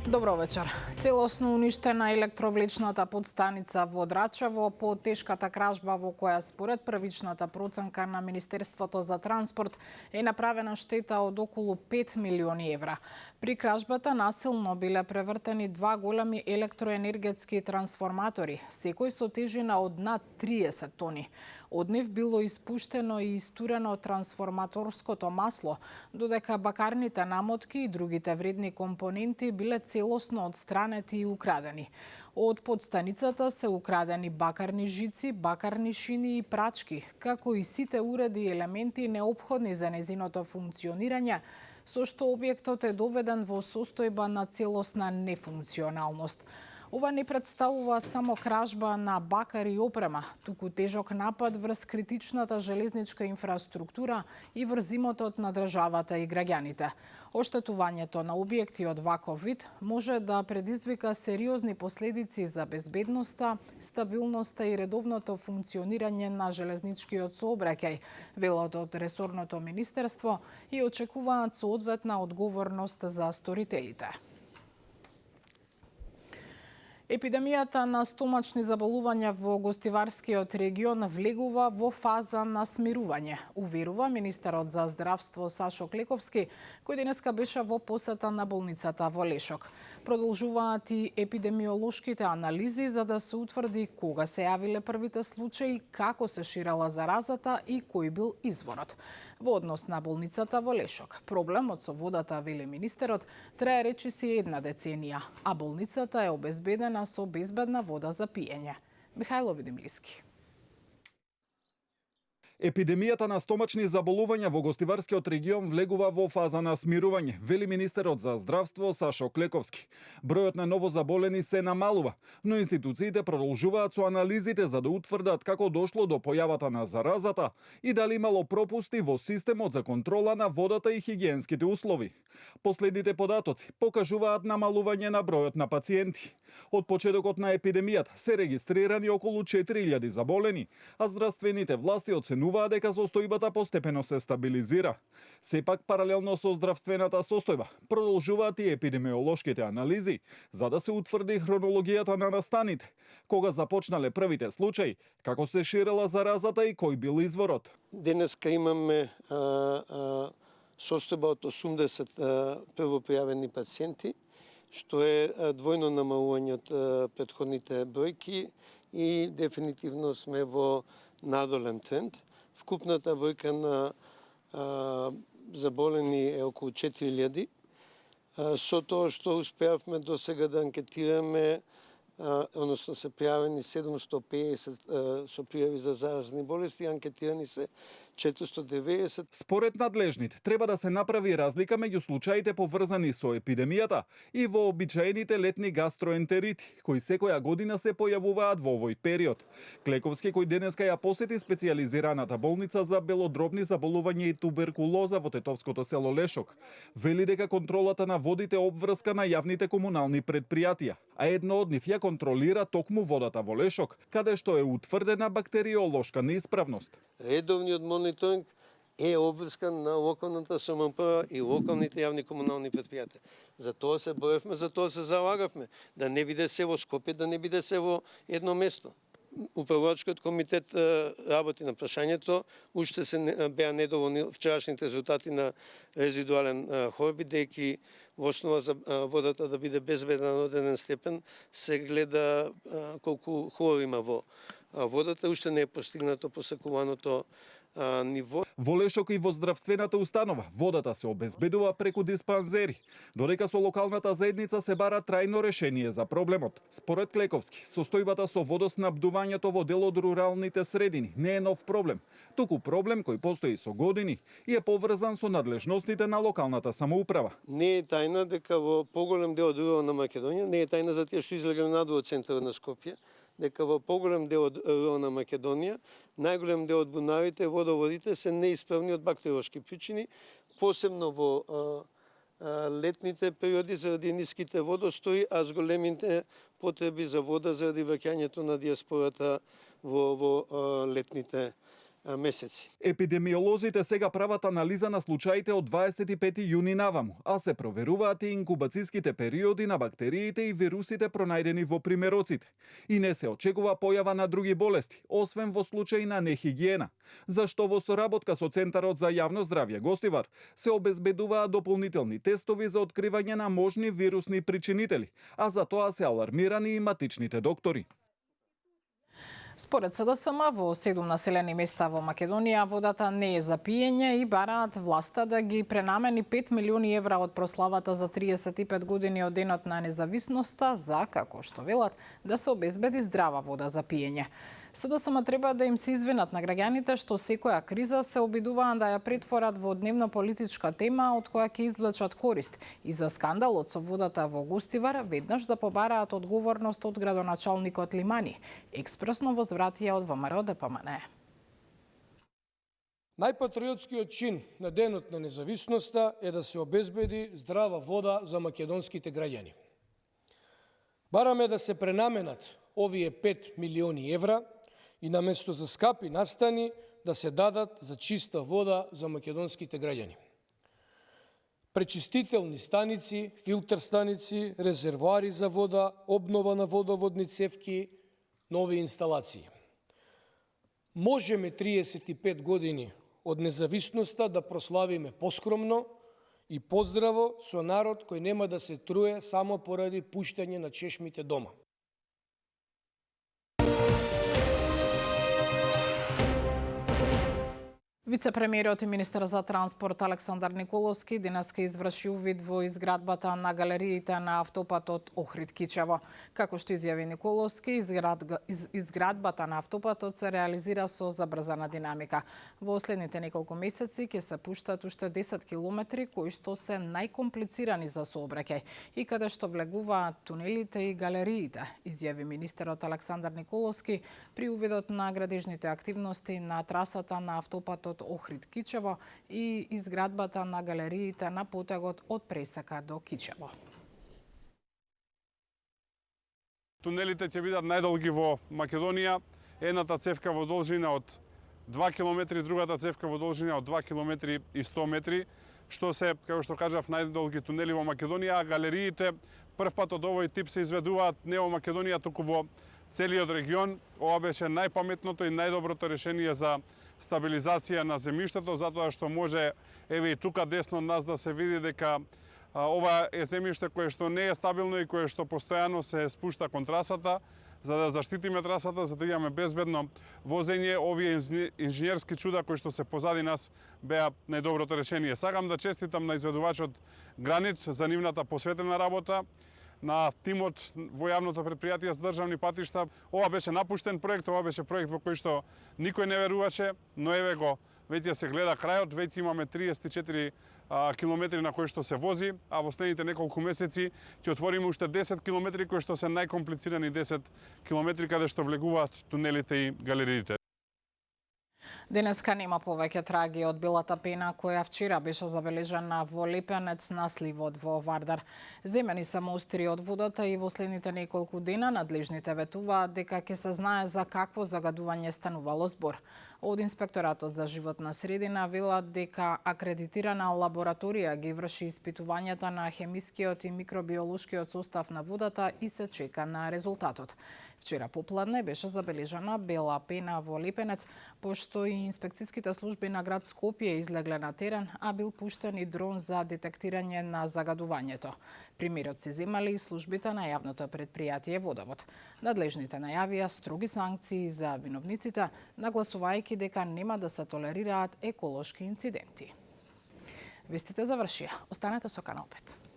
Добро вечер. Целосно уништена електровлечната подстаница во Драчево по тешката кражба во која според првичната проценка на Министерството за транспорт е направена штета од околу 5 милиони евра. При кражбата насилно биле превртени два големи електроенергетски трансформатори, секој со тежина од над 30 тони. Од нив било испуштено и истурено трансформаторското масло, додека бакарните намотки и другите вредни компоненти биле целосно одстранети и украдени. Од подстаницата се украдени бакарни жици, бакарни шини и прачки, како и сите уреди и елементи неопходни за незиното функционирање, со што објектот е доведен во состојба на целосна нефункционалност. Ова не представува само кражба на бакари и опрема, туку тежок напад врз критичната железничка инфраструктура и врз имотот на државата и граѓаните. Оштетувањето на објекти од ваков вид може да предизвика сериозни последици за безбедноста, стабилноста и редовното функционирање на железничкиот сообраќај, велат од ресорното министерство и очекуваат соодветна одговорност за сторителите. Епидемијата на стомачни заболувања во гостиварскиот регион влегува во фаза на смирување, уверува министерот за здравство Сашо Клековски, кој денеска беше во посета на болницата во Лешок. Продолжуваат и епидемиолошките анализи за да се утврди кога се јавиле првите случаи, како се ширала заразата и кој бил изворот. Во однос на болницата во Лешок, проблемот со водата, вели министерот, трае речиси една деценија, а болницата е обезбедена со безбедна вода за пиење. Михајло Видимлиски. Епидемијата на стомачни заболувања во гостиварскиот регион влегува во фаза на смирување, вели министерот за здравство Сашо Клековски. Бројот на новозаболени се намалува, но институциите продолжуваат со анализите за да утврдат како дошло до појавата на заразата и дали имало пропусти во системот за контрола на водата и хигиенските услови. Последните податоци покажуваат намалување на бројот на пациенти. Од почетокот на епидемијата се регистрирани околу 4000 заболени, а здравствените власти оценуваат дека состојбата постепено се стабилизира. Сепак, паралелно со здравствената состојба, продолжуваат и епидемиолошките анализи за да се утврди хронологијата на настаните, кога започнале првите случаи, како се ширела заразата и кој бил изворот. Денеска имаме состојба од 80 првопријавени пациенти, што е двојно намалување од претходните бројки и дефинитивно сме во надолен тренд. Вкупната бројка на заболени е околу 4000. Со тоа што успеавме до сега да анкетираме, односно се пријавени 750 со пријави за заразни болести, анкетирани се 490. Според надлежните, треба да се направи разлика меѓу случаите поврзани со епидемијата и вообичаените летни гастроентерити, кои секоја година се појавуваат во овој период. Клековски, кој денеска ја посети специјализираната болница за белодробни заболувања и туберкулоза во тетовското село Лешок, вели дека контролата на водите е обврска на јавните комунални предпријатија, а едно од нив ја контролира токму водата во Лешок, каде што е утврдена бактериолошка неисправност. Редовниот мониторинг е обврскан на локалната самоуправа и локалните јавни комунални предпријатија. За тоа се боревме, за тоа се залагавме, да не биде се во Скопје, да не биде се во едно место. Управувачкиот комитет работи на прашањето, уште се беа недоволни вчерашните резултати на резидуален хор, бидејќи во основа за водата да биде безбедна на одреден степен, се гледа колку хлор има во водата, уште не е постигнато посакуваното ниво. Во Лешок и во здравствената установа водата се обезбедува преку диспанзери, додека со локалната заедница се бара трајно решение за проблемот. Според Клековски, состојбата со водоснабдувањето во дел од руралните средини не е нов проблем, туку проблем кој постои со години и е поврзан со надлежностите на локалната самоуправа. Не е тајна дека во поголем дел од рурална Македонија, не е тајна за тие што излегле надвор од центарот на Скопје, дека во поголем дел од рурална Македонија, најголем дел од бунарите, водоводите се неисправни од бактериолошки причини, посебно во летните периоди заради ниските водостои, а с големите потреби за вода заради враќањето на диаспората во летните месеци. Епидемиолозите сега прават анализа на случаите од 25 јуни наваму, а се проверуваат и инкубацијските периоди на бактериите и вирусите пронајдени во примероците. И не се очекува појава на други болести, освен во случај на нехигиена, зашто во соработка со Центарот за јавно здравје Гостивар се обезбедуваат дополнителни тестови за откривање на можни вирусни причинители, а за тоа се алармирани и матичните доктори. Според СДСМ, во 7 населени места во Македонија водата не е за пиење и бараат власта да ги пренамени 5 милиони евра од прославата за 35 години од денот на независноста за, како што велат, да се обезбеди здрава вода за пиење. СДСМ треба да им се извинат на граѓаните што секоја криза се обидуваат да ја претворат во дневно-политичка тема од која ќе извлечат корист и за скандалот со водата во Гостивар веднаш да побараат одговорност од градоначалникот Лимани. Експресно возвратија од ВМРО ДПМН. Најпатриотскиот чин на денот на независноста е да се обезбеди здрава вода за македонските граѓани. Бараме да се пренаменат овие 5 милиони евра и наместо за скапи настани да се дадат за чиста вода за македонските граѓани. Пречистителни станици, филтер станици, резервоари за вода, обнова на водоводни цевки, нови инсталации. Можеме 35 години од независноста да прославиме поскромно и поздраво со народ кој нема да се труе само поради пуштање на чешмите дома. Вице-премиерот и министер за транспорт Александар Николовски денеска изврши увид во изградбата на галериите на автопатот Охрид-Кичево. Како што изјави Николовски, изградбата на автопатот се реализира со забрзана динамика. Во следните неколку месеци ќе се пуштат уште 10 километри кои што се најкомплицирани за сообраќај и каде што влегуваат тунелите и галериите, изјави министерот Александар Николовски при увидот на градежните активности на трасата на автопатот Охрид-Кичево и изградбата на галериите на потегот од Пресека до Кичево. Тунелите ќе бидат најдолги во Македонија. Едната цевка во должина од 2 км, другата цевка во должина од 2 км и 100 метри, што се, како што кажав, најдолги тунели во Македонија, а галериите прв пат од овој тип се изведуваат не во Македонија, туку во целиот регион. Ова беше најпаметното и најдоброто решение за стабилизација на земјиштето, затоа што може, еве и тука десно од нас да се види дека ова е земјиште кое што не е стабилно и кое што постојано се спушта кон трасата. За да заштитиме трасата, за да имаме безбедно возење, овие инженерски чуда кои што се позади нас беа најдоброто решение. Сакам да честитам на изведувачот Гранит за нивната посветена работа, на тимот во јавното претпријатие за државни патишта. Ова беше напуштен проект, ова беше проект во кој што никој не веруваше, но еве го, веќе се гледа крајот, веќе имаме 34 километри на кои што се вози, а во следните неколку месеци ќе отвориме уште 10 километри кои што се најкомплицирани 10 километри каде што влегуваат тунелите и галериите. Денеска нема повеќе траги од белата пена која вчера беше забележана во Лепенец на сливот во Вардар. Земени се мостри од водата и во следните неколку дена надлежните ветуваат дека ќе се знае за какво загадување станувало збор. Од Инспекторатот за животна средина велат дека акредитирана лабораторија ги врши испитувањата на хемискиот и микробиолошкиот состав на водата и се чека на резултатот. Вчера попладне беше забележана бела пена во Лепенец, пошто и инспекцијските служби на град Скопје излегле на терен, а бил пуштен и дрон за детектирање на загадувањето. Примерот се земали и службите на јавното претпријатие Водовод. Надлежните најавија строги санкции за виновниците, нагласувајќи дека нема да се толерираат еколошки инциденти. Вестите завршија. Останете со Канал 5.